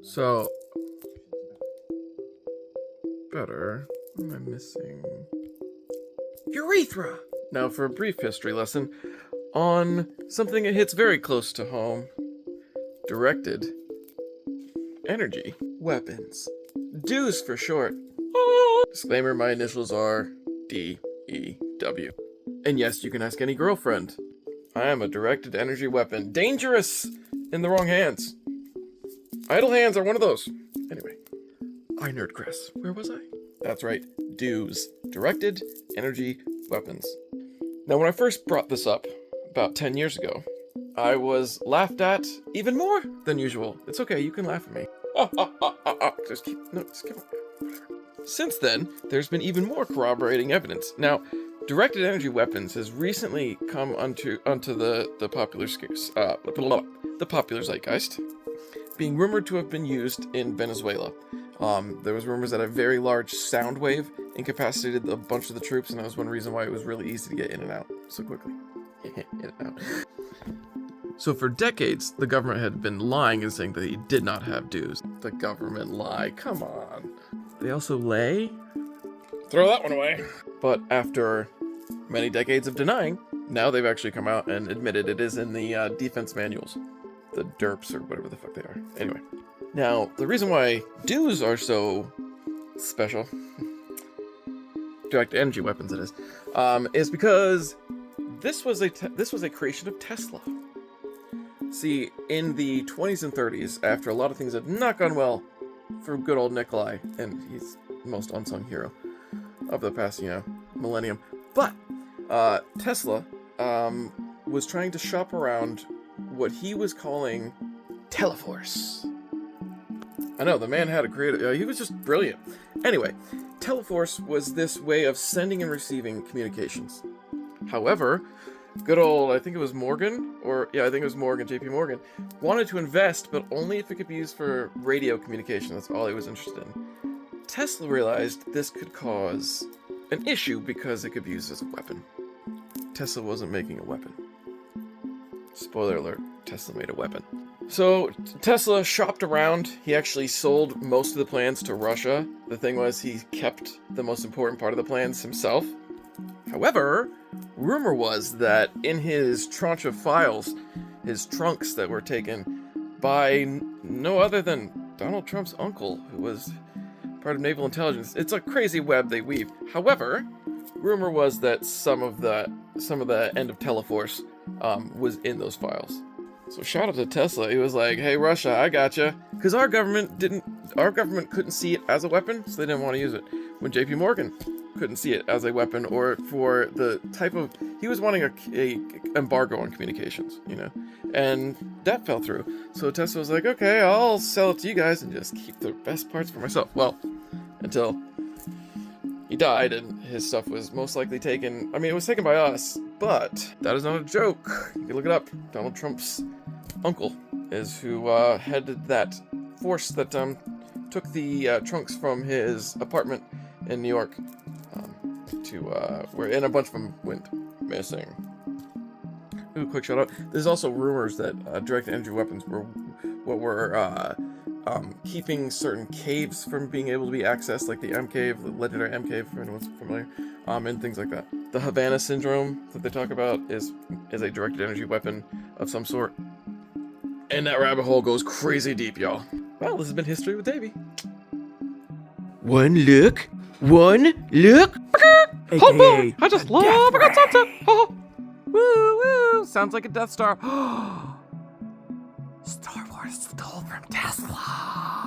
So, better. What am I missing? Urethra! Now for a brief history lesson on something that hits very close to home. Directed energy weapons. DEWs for short. Disclaimer, my initials are D-E-W. And yes, you can ask any girlfriend. I am a directed energy weapon. Dangerous in the wrong hands. Idle hands are one of those. Anyway, I nerd Chris. Where was I? That's right, DEWs. Directed energy weapons. Now, when I first brought this up, about 10 years ago, I was laughed at even more than usual. It's okay, you can laugh at me. Just keep whatever. Since then, there's been even more corroborating evidence. Now, directed energy weapons has recently come onto the popular zeitgeist, being rumored to have been used in Venezuela. There was rumors that a very large sound wave incapacitated a bunch of the troops, and that was one reason why it was really easy to get in and out so quickly. In and out. So for decades, the government had been lying and saying that he did not have DEWs. The government lie, come on. They also lay? Throw that one away. But after many decades of denying, now they've actually come out and admitted it is in the defense manuals. The derps or whatever the fuck they are. Anyway. Now, the reason why DEWs are so special, direct energy weapons it is because this was a creation of Tesla. See, in the 20s and 30s, after a lot of things had not gone well for good old Nikolai, and he's the most unsung hero of the past, millennium. But Tesla was trying to shop around what he was calling Teleforce. I know, the man had a creative... he was just brilliant. Anyway, Teleforce was this way of sending and receiving communications. However, good old, I think it was Morgan, JP Morgan, wanted to invest, but only if it could be used for radio communication. That's all he was interested in. Tesla realized this could cause an issue because it could be used as a weapon. Tesla wasn't making a weapon. Spoiler alert, Tesla made a weapon. So, Tesla shopped around. He actually sold most of the plans to Russia. The thing was, he kept the most important part of the plans himself. However, rumor was that in his tranche of files, his trunks that were taken by no other than Donald Trump's uncle, who was part of naval intelligence. It's a crazy web they weave. However, rumor was that some of the end of Teleforce was in those files. So shout out to Tesla. He was like, "Hey Russia, I gotcha," because our government couldn't see it as a weapon, so they didn't want to use it. When JP Morgan couldn't see it as a weapon, or for the type of, he was wanting a embargo on communications, and that fell through. So Tesla was like, "Okay, I'll sell it to you guys and just keep the best parts for myself." Well, until he died and his stuff was most likely taken. I mean, it was taken by us, but that is not a joke. You can look it up. Donald Trump's uncle is who headed that force that took the trunks from his apartment in New York and a bunch of them went missing. Ooh, quick shout out. There's also rumors that direct energy weapons were what were keeping certain caves from being able to be accessed, like the M cave, the legendary M cave, if anyone's familiar, and things like that. The Havana syndrome that they talk about is a directed energy weapon of some sort. And that rabbit hole goes crazy deep, y'all. Well, this has been History with Davey. One look. Hey, I just love I got sunset. Woo woo! Sounds like a Death Star. Star Wars stole from Tesla.